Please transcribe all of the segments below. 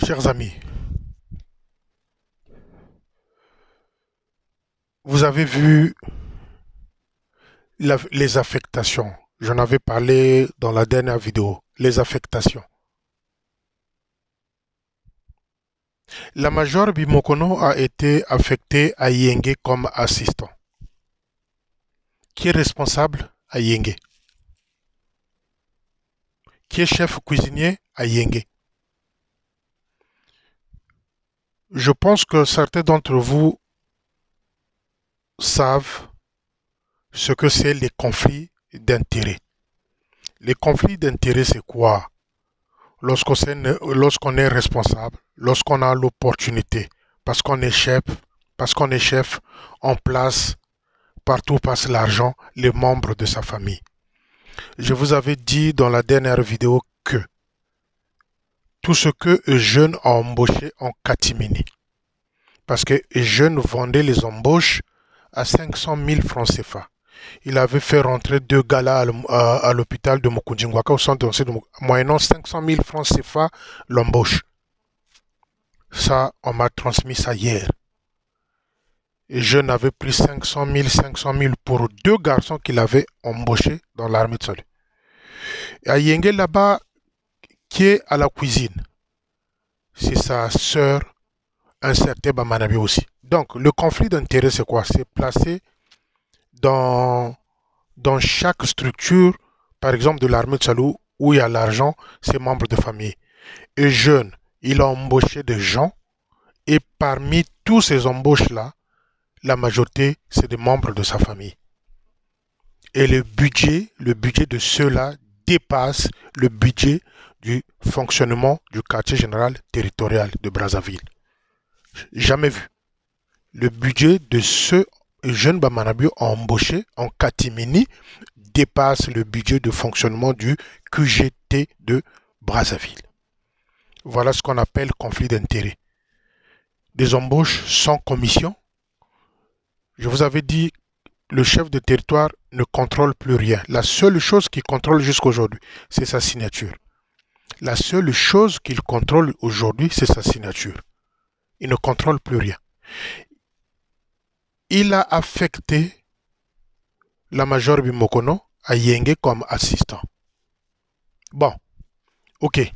Chers amis, vous avez vu les affectations. J'en avais parlé dans la dernière vidéo. Les affectations. La Major Bimokono a été affectée à Yenge comme assistant. Qui est responsable à Yenge? Qui est chef cuisinier à Yenge? Je pense que certains d'entre vous savent ce que c'est les conflits d'intérêts. Les conflits d'intérêts, c'est quoi? Lorsqu'on est responsable, lorsqu'on a l'opportunité, parce qu'on est chef, on place partout où passe l'argent les membres de sa famille. Je vous avais dit dans la dernière vidéo que tout ce que Eugène a embauché en catimini, parce que Eugène vendait les embauches à 500 000 francs CFA. Il avait fait rentrer deux gars là à l'hôpital de Mokundjingwaka au centre de moyennant 500 000 francs CFA l'embauche. Ça, on m'a transmis ça hier. Et je n'avais pris 500 000 pour deux garçons qu'il avait embauchés dans l'armée de salut. Et à Yenge là-bas, qui est à la cuisine, c'est sa sœur, un certain Bamanabi aussi. Donc, le conflit d'intérêt, c'est quoi? C'est placé dans chaque structure, par exemple de l'armée de salut, où il y a l'argent, c'est membres de famille. Et jeune, il a embauché des gens, et parmi tous ces embauches-là, la majorité, c'est des membres de sa famille. Et le budget de ceux-là dépasse le budget du fonctionnement du quartier général territorial de Brazzaville. Jamais vu. Le budget de ceux jeunes Bamanabio embauchés en catimini dépasse le budget de fonctionnement du QGT de Brazzaville. Voilà ce qu'on appelle conflit d'intérêts. Des embauches sans commission. Je vous avais dit, le chef de territoire ne contrôle plus rien. La seule chose qu'il contrôle jusqu'à aujourd'hui, c'est sa signature. La seule chose qu'il contrôle aujourd'hui, c'est sa signature. Il ne contrôle plus rien. Il a affecté la Major Bimokono à Yenge comme assistant. Bon, ok.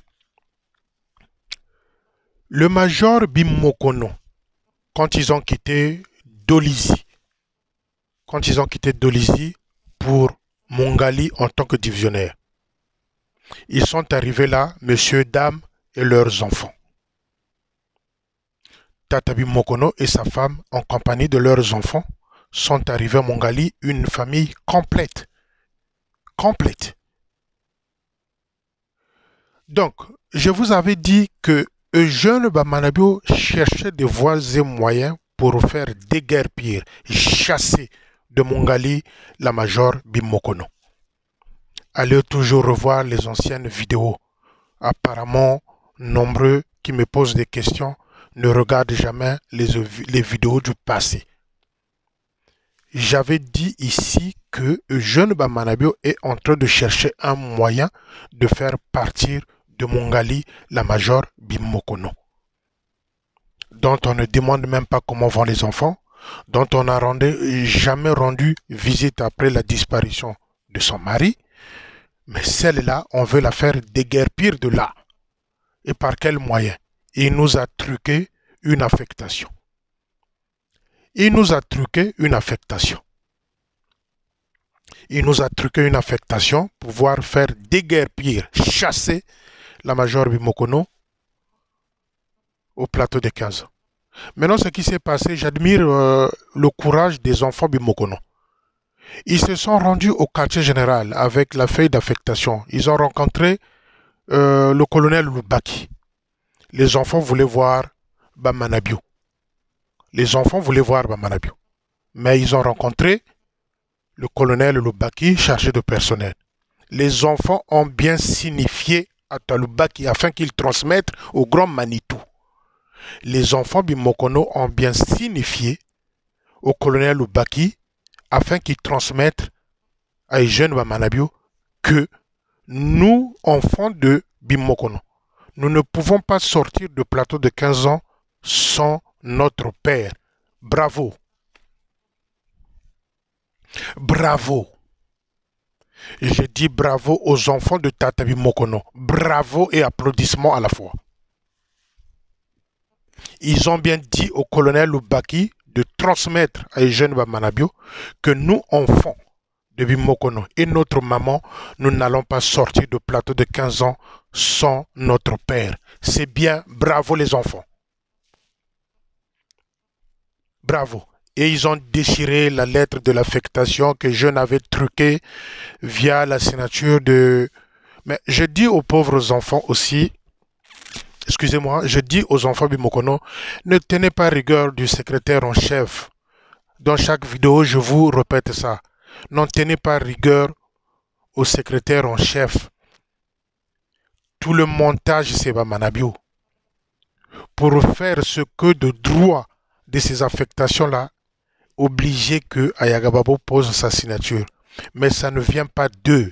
Le Major Bimokono, quand ils ont quitté Dolisie, pour Mongali en tant que divisionnaire, ils sont arrivés là, monsieur, dame et leurs enfants. Tatabi Mokono et sa femme, en compagnie de leurs enfants, sont arrivés à Mongali, une famille complète. Complète. Donc, je vous avais dit que Eugène Bamanabio cherchait des voies et moyens pour faire déguerpir, chasser de Mongali la Major Bimokono. Allez toujours revoir les anciennes vidéos. Apparemment, nombreux qui me posent des questions ne regardent jamais les vidéos du passé. J'avais dit ici que Eugène Bamanabio est en train de chercher un moyen de faire partir de Mongali la Major Bimokono, dont on ne demande même pas comment vont les enfants, dont on n'a jamais rendu visite après la disparition de son mari, mais celle-là, on veut la faire déguerpir de là. Et par quel moyen? Il nous a truqué une affectation. Il nous a truqué une affectation. Il nous a truqué une affectation pour pouvoir faire déguerpir, chasser la Major Bimokono au plateau de 15 ans. Maintenant, ce qui s'est passé, j'admire le courage des enfants Bimokono. Ils se sont rendus au quartier général avec la feuille d'affectation. Ils ont rencontré le colonel Lubaki. Les enfants voulaient voir Bamanabio. Mais ils ont rencontré le colonel Lubaki chargé de personnel. Les enfants ont bien signifié à Talubaki afin qu'il transmette au grand Manitou. Les enfants Bimokono ont bien signifié au colonel Lubaki afin qu'il transmette à Eugène Bamanabio que nous, enfants de Bimokono, Nous ne pouvons pas sortir de plateau de 15 ans sans notre père. Bravo. Bravo. Et je dis bravo aux enfants de Tatabi Mokono. Bravo et applaudissements à la fois. Ils ont bien dit au colonel Loubaki de transmettre à Eugène Bamanabio que nous, enfants de Bimokono et notre maman, nous n'allons pas sortir de plateau de 15 ans sans notre père. C'est bien, bravo les enfants. Bravo. Et ils ont déchiré la lettre de l'affectation que je n'avais truquée via la signature de... Mais je dis aux pauvres enfants aussi, excusez-moi, je dis aux enfants Bimokono, ne tenez pas rigueur du secrétaire en chef. Dans chaque vidéo, je vous répète ça. N'en tenez pas rigueur au secrétaire en chef. Tout le montage, c'est Bamanabio. Pour faire ce que de droit de ces affectations-là, obligé que Ayagababo pose sa signature. Mais ça ne vient pas d'eux.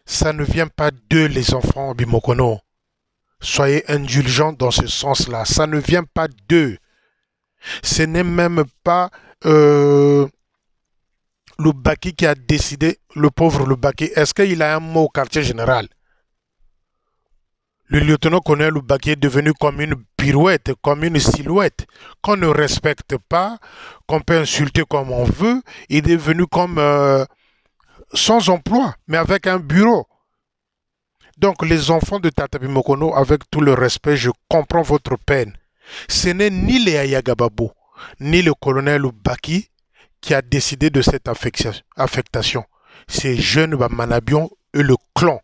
Ça ne vient pas d'eux, les enfants Bimokono. Soyez indulgents dans ce sens-là. Ça ne vient pas d'eux. Ce n'est même pas Loubaki qui a décidé, le pauvre Loubaki. Est-ce qu'il a un mot au quartier général? Le lieutenant-colonel Loubaki est devenu comme une pirouette, comme une silhouette, qu'on ne respecte pas, qu'on peut insulter comme on veut. Il est devenu comme sans emploi, mais avec un bureau. Donc les enfants de Tatabi Mokono, avec tout le respect, je comprends votre peine. Ce n'est ni les Ayagababo, ni le colonel Loubaki qui a décidé de cette affectation. C'est Jeune Bamanabion et le clan.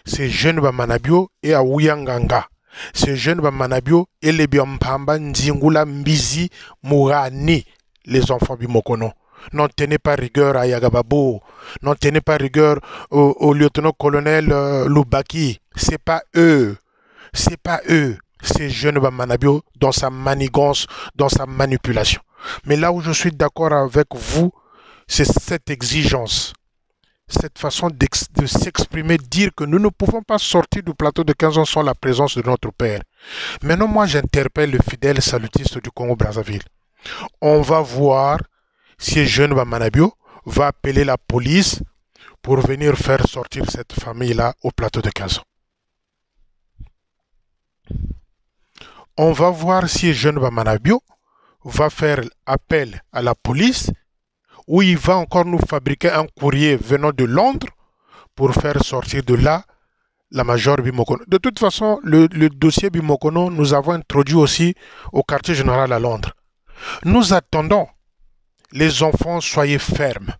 C'est Jeune Bamanabio et Aouyanganga. C'est Jeune Bamanabio et les Biompamba Nzingula Mbizi Mourani, les enfants Bimokono. N'en tenez pas rigueur à Yagababo. N'en tenez pas rigueur au lieutenant-colonel Loubaki. C'est pas eux. C'est pas eux. C'est Jeune Bamanabio dans sa manigance, dans sa manipulation. Mais là où je suis d'accord avec vous, c'est cette exigence. Cette façon de s'exprimer, dire que nous ne pouvons pas sortir du plateau de 15 ans sans la présence de notre Père. Maintenant, moi, j'interpelle le fidèle salutiste du Congo-Brazzaville. On va voir si Jeune Bamanabio va appeler la police pour venir faire sortir cette famille-là au plateau de 15 ans. On va voir si Jeune Bamanabio va faire appel à la police ou il va encore nous fabriquer un courrier venant de Londres pour faire sortir de là la major Bimokono. De toute façon, le dossier Bimokono, nous avons introduit aussi au quartier général à Londres. Nous attendons, les enfants, soyez fermes.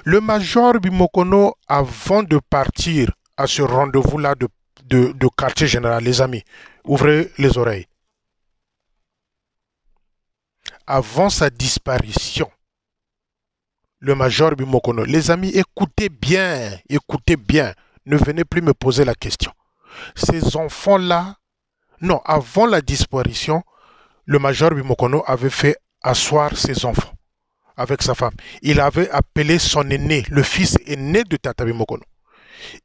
Le major Bimokono, avant de partir à ce rendez-vous-là de quartier général, les amis, ouvrez les oreilles. Avant sa disparition, le major Bimokono, les amis, écoutez bien, ne venez plus me poser la question. Ces enfants-là, non, avant la disparition, le major Bimokono avait fait asseoir ses enfants avec sa femme. Il avait appelé son aîné, le fils aîné de Tata Bimokono.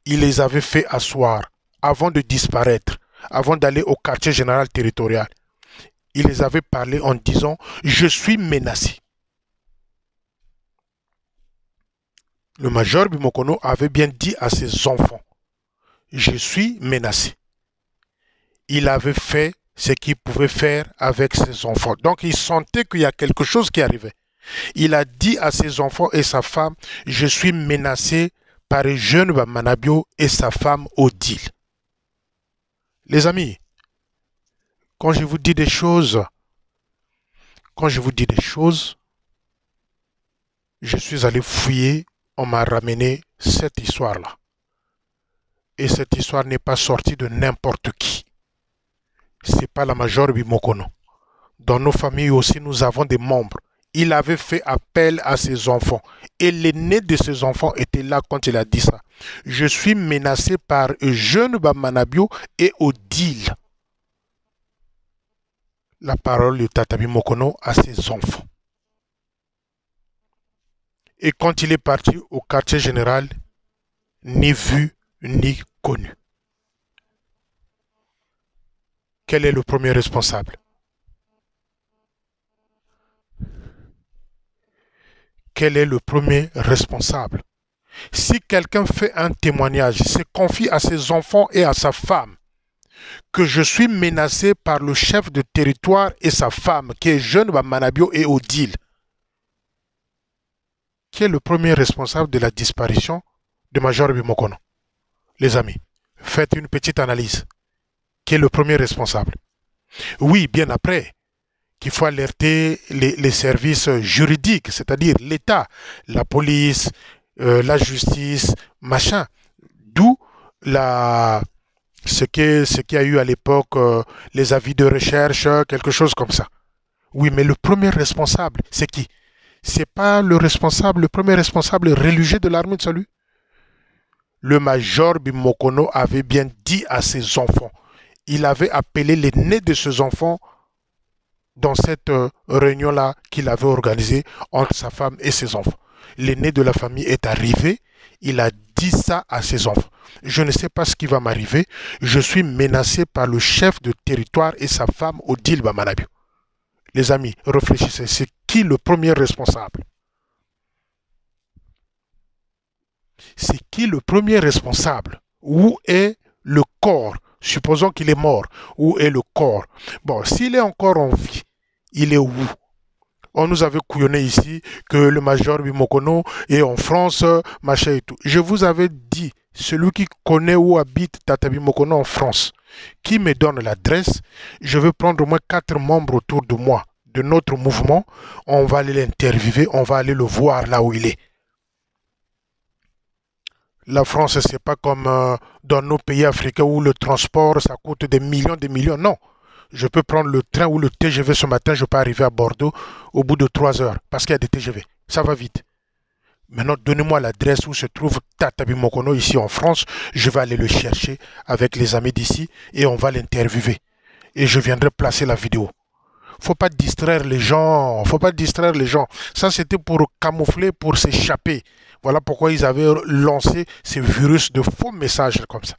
Il les avait fait asseoir avant de disparaître, avant d'aller au quartier général territorial. Il les avait parlé en disant « Je suis menacé ». Le major Bimokono avait bien dit à ses enfants « Je suis menacé ». Il avait fait ce qu'il pouvait faire avec ses enfants. Donc il sentait qu'il y a quelque chose qui arrivait. Il a dit à ses enfants et sa femme « Je suis menacé par Jeune Bamanabio et sa femme Odile ». Les amis, quand je vous dis des choses, je suis allé fouiller, on m'a ramené cette histoire-là. Et cette histoire n'est pas sortie de n'importe qui. C'est pas la major Bimokono. Dans nos familles aussi, nous avons des membres. Il avait fait appel à ses enfants. Et l'aîné de ses enfants était là quand il a dit ça. Je suis menacé par Jeune Bamanabio et Odile. La parole de Tata Bimokono à ses enfants. Et quand il est parti au quartier général, ni vu, ni connu. Quel est le premier responsable? Quel est le premier responsable? Si quelqu'un fait un témoignage, se confie à ses enfants et à sa femme que je suis menacé par le chef de territoire et sa femme, qui est jeune Manabio et Odile, qui est le premier responsable de la disparition de Major Bimokono? Les amis, faites une petite analyse. Qui est le premier responsable? Oui, bien après, qu'il faut alerter les services juridiques, c'est-à-dire l'État, la police, la justice, machin. D'où ce qu'il y a eu à l'époque, les avis de recherche, quelque chose comme ça. Oui, mais le premier responsable, c'est qui? C'est pas le premier responsable religieux de l'armée de salut? Le major Bimokono avait bien dit à ses enfants, il avait appelé l'aîné de ses enfants dans cette réunion-là qu'il avait organisée entre sa femme et ses enfants. L'aîné de la famille est arrivé, il a dit ça à ses enfants. Je ne sais pas ce qui va m'arriver, je suis menacé par le chef de territoire et sa femme Odile Bamanabio. Les amis, réfléchissez, c'est qui le premier responsable? C'est qui le premier responsable? Où est le corps? Supposons qu'il est mort. Où est le corps? Bon, s'il est encore en vie, il est où? On nous avait couillonné ici que le major Bimokono est en France, machin et tout. Je vous avais dit, celui qui connaît où habite Tata Bimokono en France, qui me donne l'adresse, je vais prendre au moins 4 membres autour de moi, de notre mouvement, on va aller l'interviewer, on va aller le voir là où il est. La France, c'est pas comme dans nos pays africains où le transport, ça coûte des millions, non. Je peux prendre le train ou le TGV ce matin, je peux arriver à Bordeaux au bout de 3 heures, parce qu'il y a des TGV. Ça va vite. Maintenant, donnez-moi l'adresse où se trouve Tata Bimokono ici en France. Je vais aller le chercher avec les amis d'ici et on va l'interviewer. Et je viendrai placer la vidéo. Faut pas distraire les gens, faut pas distraire les gens. Ça, c'était pour camoufler, pour s'échapper. Voilà pourquoi ils avaient lancé ces virus de faux messages comme ça.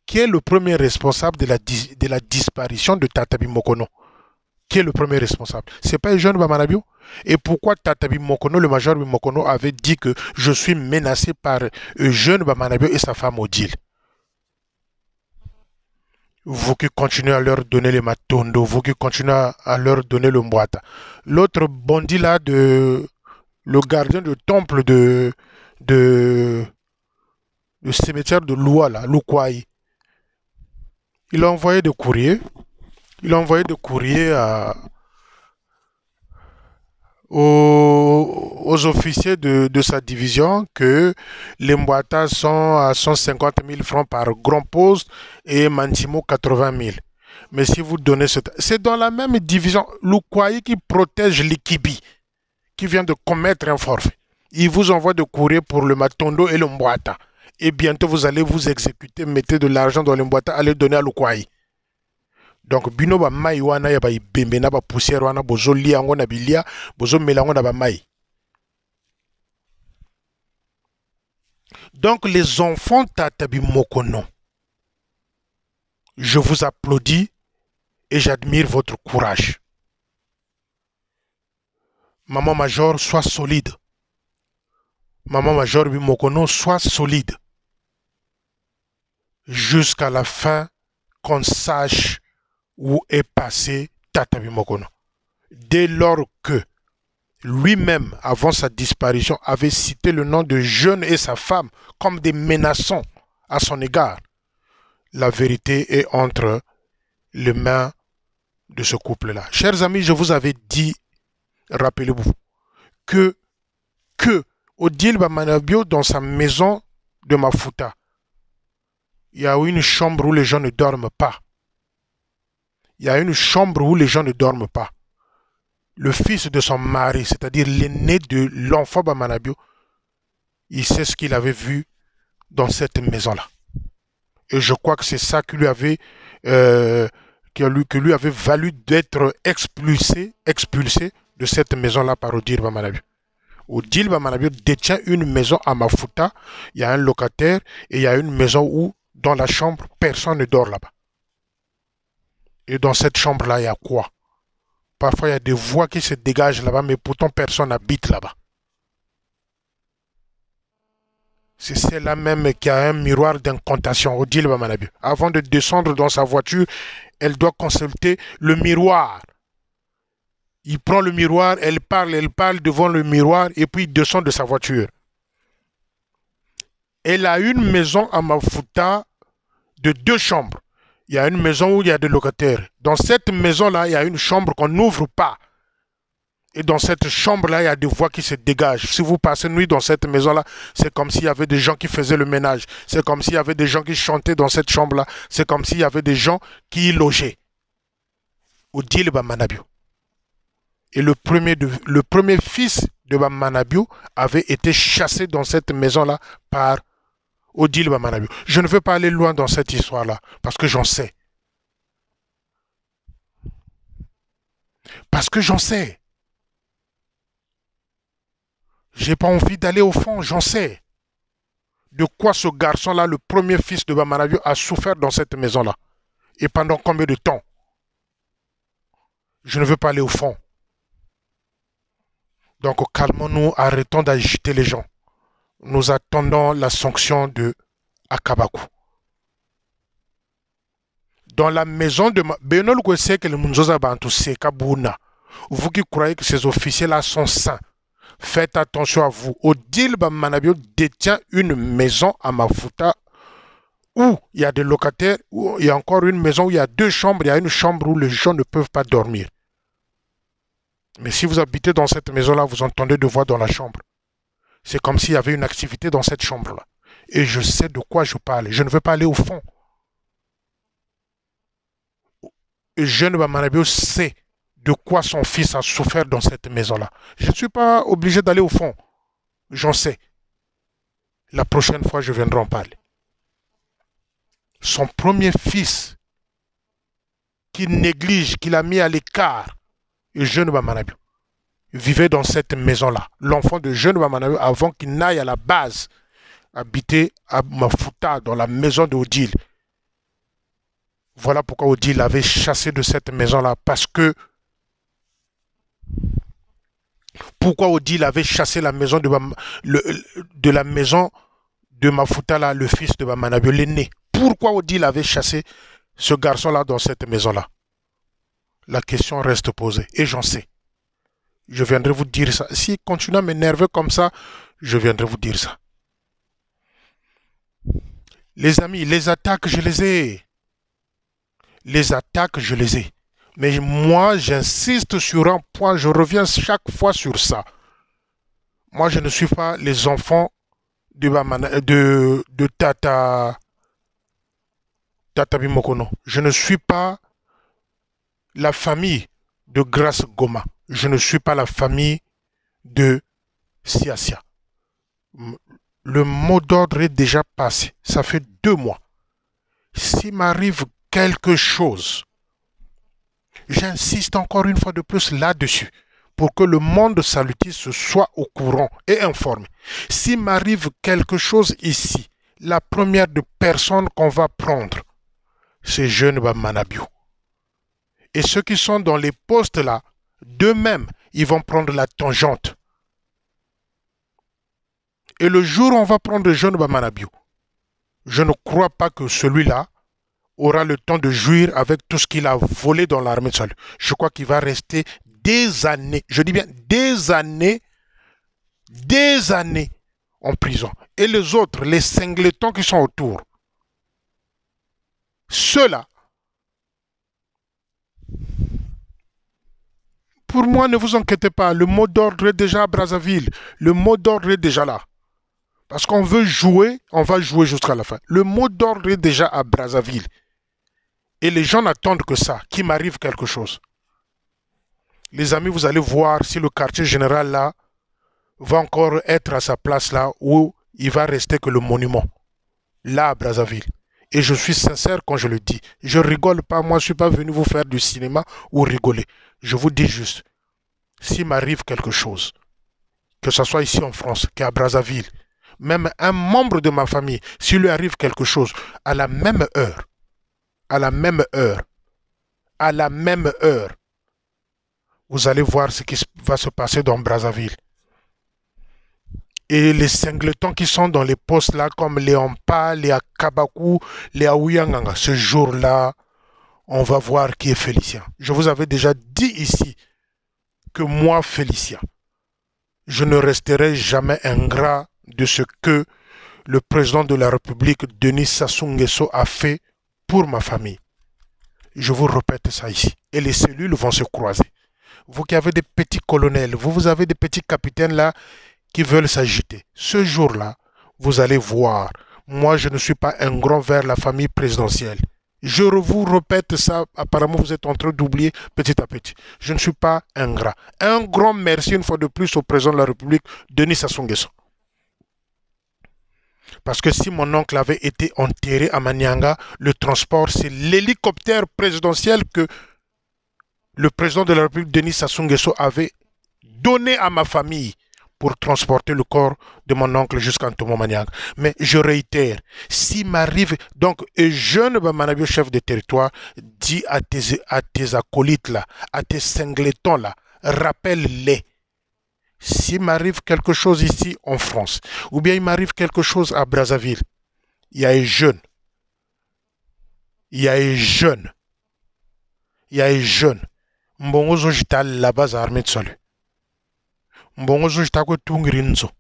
Qui est le premier responsable de la disparition de Tata Bimokono? Qui est le premier responsable? C'est pas le jeune Bamanabio? Et pourquoi Tata Bimokono, le major Bimokono, avait dit que je suis menacé par jeune Bamanabio et sa femme Odile? Vous qui continuez à leur donner les matondo, vous qui continuez à leur donner le mboata. L'autre bandit là, le gardien du temple de, le cimetière de Loua, là, Lukwai, il a envoyé des courriers. Il a envoyé des courriers aux officiers de sa division que les Mbouatas sont à 150 000 francs par grand poste et Mantimo 80 000. Mais si vous donnez c'est dans la même division, Lukwai qui protège l'Ikibi, qui vient de commettre un forfait. Il vous envoie des courriers pour le Matondo et le Mbouata. Et bientôt vous allez vous exécuter, mettez de l'argent dans le Mbouata, allez donner à Lukwai. Donc bino ba mai wana ya ba ibembe na ba poussière wana bozo lia ngo na bilia bozo melango na ba mai. Donc les enfants Tata Bimokono, je vous applaudis et j'admire votre courage. Maman Major, sois solide. Maman Major Bimokono, sois solide. Jusqu'à la fin, qu'on sache où est passé Tata Bimokono. Dès lors que lui-même, avant sa disparition, avait cité le nom de Jeune et sa femme comme des menaçants à son égard, la vérité est entre les mains de ce couple-là. Chers amis, je vous avais dit, rappelez-vous, que Odile Bamanabio, dans sa maison de Mafuta, il y a une chambre où les gens ne dorment pas. Il y a une chambre où les gens ne dorment pas. Le fils de son mari, c'est-à-dire l'aîné de l'enfant Bamanabio, il sait ce qu'il avait vu dans cette maison-là. Et je crois que c'est ça qui lui avait, valu d'être expulsé de cette maison-là par Odile Bamanabio. Odile Bamanabio détient une maison à Mafuta, il y a un locataire et il y a une maison où, dans la chambre, personne ne dort là-bas. Et dans cette chambre-là, il y a quoi? Parfois, il y a des voix qui se dégagent là-bas, mais pourtant personne n'habite là-bas. C'est celle-là même qui a un miroir d'incantation, Odile Bamanabu. Avant de descendre dans sa voiture, elle doit consulter le miroir. Il prend le miroir, elle parle devant le miroir et puis il descend de sa voiture. Elle a une maison à Mafuta de 2 chambres. Il y a une maison où il y a des locataires. Dans cette maison-là, il y a une chambre qu'on n'ouvre pas. Et dans cette chambre-là, il y a des voix qui se dégagent. Si vous passez nuit dans cette maison-là, c'est comme s'il y avait des gens qui faisaient le ménage. C'est comme s'il y avait des gens qui chantaient dans cette chambre-là. C'est comme s'il y avait des gens qui y logeaient. Odile Bamanabiou. Et le premier fils de Bamanabiou avait été chassé dans cette maison-là par Odile Bamanabiou. Je ne veux pas aller loin dans cette histoire-là, parce que j'en sais. Parce que j'en sais. J'ai pas envie d'aller au fond, j'en sais. De quoi ce garçon-là, le premier fils de Bamanabiou, a souffert dans cette maison-là. Et pendant combien de temps? Je ne veux pas aller au fond. Donc calmons-nous, arrêtons d'agiter les gens. Nous attendons la sanction de Akabakou. Dans la maison de Benol Gwesek et le Munzoza Bantou Sekabouna, vous qui croyez que ces officiers-là sont saints, faites attention à vous. Odile Bamanabiou détient une maison à Mafuta où il y a des locataires, où il y a encore une maison où il y a 2 chambres, il y a une chambre où les gens ne peuvent pas dormir. Mais si vous habitez dans cette maison-là, vous entendez des voix dans la chambre. C'est comme s'il y avait une activité dans cette chambre-là. Et je sais de quoi je parle. Je ne veux pas aller au fond. Jeune Bamanabiou sait de quoi son fils a souffert dans cette maison-là. Je ne suis pas obligé d'aller au fond. J'en sais. La prochaine fois, je viendrai en parler. Son premier fils, qu'il néglige, qu'il a mis à l'écart, jeune Bamanabiou, vivait dans cette maison-là. L'enfant de jeune Bamanabiou, avant qu'il n'aille à la base, habiter à Mafuta, dans la maison d'Odile. Voilà pourquoi Odile l'avait chassé de cette maison-là. Parce que... Pourquoi Odile avait chassé la maison de la maison de Mafuta, là, le fils de Bamanabiou, l'aîné? Pourquoi Odile avait chassé ce garçon-là dans cette maison-là? La question reste posée. Et j'en sais. Je viendrai vous dire ça. S'il continue à m'énerver comme ça, je viendrai vous dire ça. Les amis, les attaques, je les ai. Les attaques, je les ai. Mais moi, j'insiste sur un point, je reviens chaque fois sur ça. Moi, je ne suis pas les enfants de Tata Bimokono. Je ne suis pas la famille de Grace Goma. Je ne suis pas la famille de Siasia. Le mot d'ordre est déjà passé. Ça fait 2 mois. S'il m'arrive quelque chose, j'insiste encore une fois de plus là-dessus pour que le monde salutiste soit au courant et informé. S'il m'arrive quelque chose ici, la première de personnes qu'on va prendre, c'est jeune Bamanabiou. Et ceux qui sont dans les postes là, d'eux-mêmes, ils vont prendre la tangente. Et le jour où on va prendre jeune Bamanabiou, je ne crois pas que celui-là aura le temps de jouir avec tout ce qu'il a volé dans l'armée de salut. Je crois qu'il va rester des années, je dis bien des années en prison. Et les autres, les singletons qui sont autour, ceux-là, pour moi, ne vous inquiétez pas, le mot d'ordre est déjà à Brazzaville. Le mot d'ordre est déjà là. Parce qu'on veut jouer, on va jouer jusqu'à la fin. Le mot d'ordre est déjà à Brazzaville. Et les gens n'attendent que ça, qu'il m'arrive quelque chose. Les amis, vous allez voir si le quartier général là va encore être à sa place là où il va rester que le monument. Là à Brazzaville. Et je suis sincère quand je le dis. Je rigole pas, moi je ne suis pas venu vous faire du cinéma ou rigoler. Je vous dis juste, s'il m'arrive quelque chose, que ce soit ici en France, qu'à Brazzaville, même un membre de ma famille, s'il lui arrive quelque chose, à la même heure, à la même heure, vous allez voir ce qui va se passer dans Brazzaville. Et les singletons qui sont dans les postes là, comme les Ampa, les Akabakou, les Aouyanganga, ce jour-là, on va voir qui est Félicien. Je vous avais déjà dit ici que moi, Félicien, je ne resterai jamais ingrat de ce que le président de la République, Denis Sassou Nguesso, a fait pour ma famille. Je vous répète ça ici. Et les cellules vont se croiser. Vous qui avez des petits colonels, vous avez des petits capitaines là qui veulent s'agiter. Ce jour-là, vous allez voir, moi je ne suis pas ingrat vers la famille présidentielle. Je vous répète ça, apparemment vous êtes en train d'oublier petit à petit. Je ne suis pas ingrat. Un grand merci une fois de plus au président de la République, Denis Sassou Nguesso. Parce que si mon oncle avait été enterré à Manianga, le transport, c'est l'hélicoptère présidentiel que le président de la République, Denis Sassou Nguesso, avait donné à ma famille pour transporter le corps de mon oncle jusqu'à Ntomo Manianga. Mais je réitère, s'il m'arrive, donc, un jeune Bamanabio chef de territoire, dit à tes acolytes là, à tes singletons là, rappelle-les. S'il m'arrive quelque chose ici en France, ou bien il m'arrive quelque chose à Brazzaville, il y a un jeune, il y a un jeune, il y a un jeune, mbongozo jita la base armée de salut. Mbongozo jita ko tungrinzo.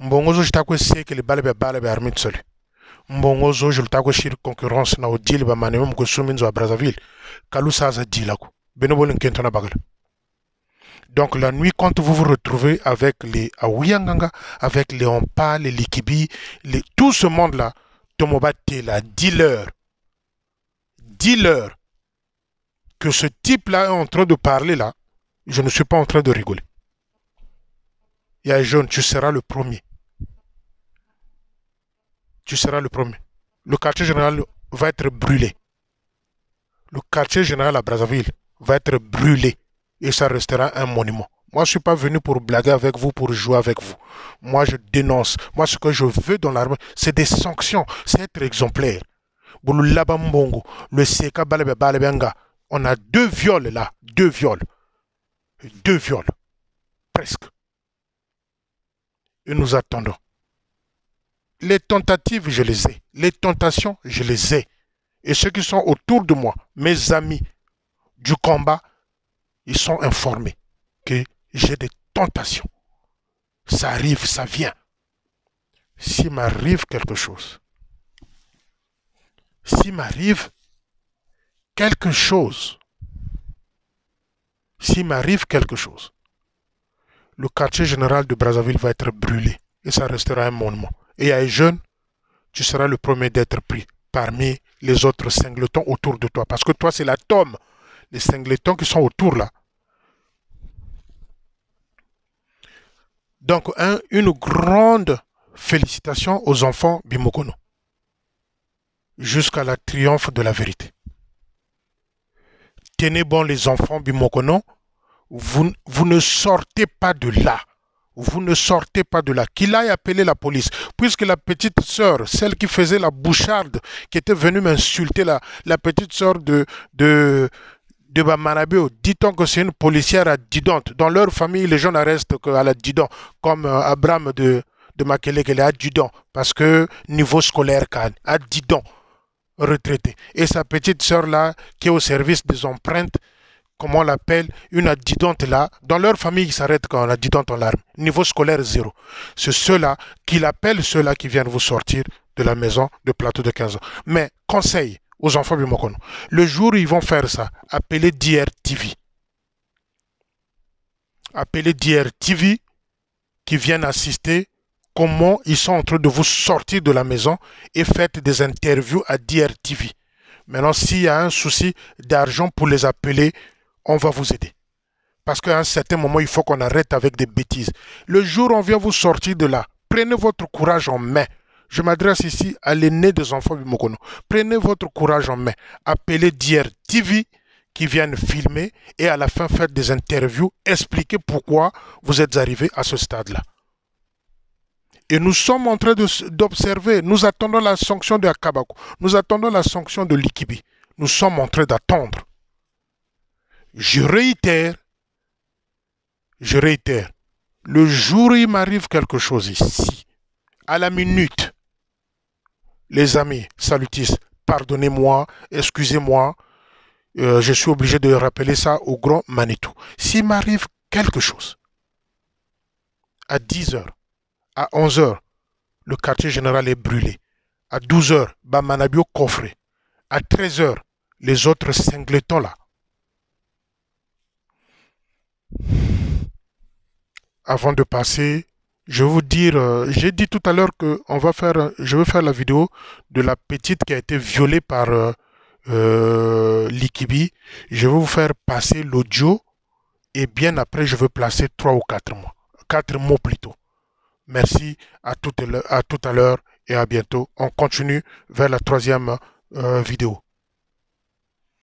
Mbongozo jita ko seke le balbe armée de salut. Mbongozo jita ko shir concurrence na odile ba manemum ko suminzo à Brazzaville. Kalu saza dilako. Benobol nkentona bagala. Donc la nuit, quand vous vous retrouvez avec les Aouyanganga, avec les Ompa, les Likibi, tout ce monde-là, Tomobate là, dis-leur que ce type-là est en train de parler là, je ne suis pas en train de rigoler. Il y a un jeune, tu seras le premier. Tu seras le premier. Le quartier général va être brûlé. Le quartier général à Brazzaville va être brûlé. Et ça restera un monument. Moi, je ne suis pas venu pour blaguer avec vous, pour jouer avec vous. Moi, je dénonce. Moi, ce que je veux dans l'armée, c'est des sanctions. C'est être exemplaire. Le Seka Balebenga, on a 2 viols là. 2 viols. 2 viols. Presque. Et nous attendons. Les tentatives, je les ai. Les tentations, je les ai. Et ceux qui sont autour de moi, mes amis du combat, ils sont informés que j'ai des tentations. Ça arrive, ça vient. S'il m'arrive quelque chose, s'il m'arrive quelque chose, le quartier général de Brazzaville va être brûlé et ça restera un monument. Et à un jeune, tu seras le premier d'être pris parmi les autres singletons autour de toi. Parce que toi, c'est l'atome. Les singletons qui sont autour là. Donc, une grande félicitation aux enfants Bimokono. Jusqu'à la triomphe de la vérité. Tenez bon les enfants Bimokono. Vous ne sortez pas de là. Vous ne sortez pas de là. Qu'il aille appeler la police. Puisque la petite sœur, celle qui faisait la boucharde, qui était venue m'insulter, la petite sœur de Bamanabio, dit-on que c'est une policière à Didonte. Dans leur famille, les gens n'arrestent qu'à la Didon, comme Abraham de Makele, qui est à Didon, parce que niveau scolaire, à Didon, retraité. Et sa petite sœur là, qui est au service des empreintes, comment on l'appelle, une adjudante là, dans leur famille, ils s'arrêtent quand l'adjudante en larmes. Niveau scolaire, 0. C'est ceux-là qu'il appelle ceux-là qui viennent vous sortir de la maison de plateau de 15 ans. Mais, conseil aux enfants du Mokono, le jour où ils vont faire ça, appelez DRTV. Appelez DRTV qui viennent assister comment ils sont en train de vous sortir de la maison et faites des interviews à DRTV. Maintenant, s'il y a un souci d'argent pour les appeler, on va vous aider. Parce qu'à un certain moment, il faut qu'on arrête avec des bêtises. Le jour où on vient vous sortir de là, prenez votre courage en main. Je m'adresse ici à l'aîné des enfants du Mokono. Prenez votre courage en main. Appelez DRTV qui viennent filmer et à la fin faites des interviews, expliquez pourquoi vous êtes arrivé à ce stade-là. Et nous sommes en train d'observer, nous attendons la sanction de Akabakou, nous attendons la sanction de Likibi. Nous sommes en train d'attendre. Je réitère, le jour où il m'arrive quelque chose ici, à la minute, les amis, salutis, pardonnez-moi, excusez-moi, je suis obligé de rappeler ça au grand Manitou. S'il m'arrive quelque chose, à 10 heures, à 11 heures, le quartier général est brûlé. À 12 heures, Bamanabio coffré. À 13 heures, les autres singletons là. Avant de passer, je vais vous dire, j'ai dit tout à l'heure que je vais faire la vidéo de la petite qui a été violée par Likibi. Je vais vous faire passer l'audio et bien après, je vais placer 3 ou 4 mots. 4 mots plutôt. Merci à tout à l'heure et à bientôt. On continue vers la troisième vidéo.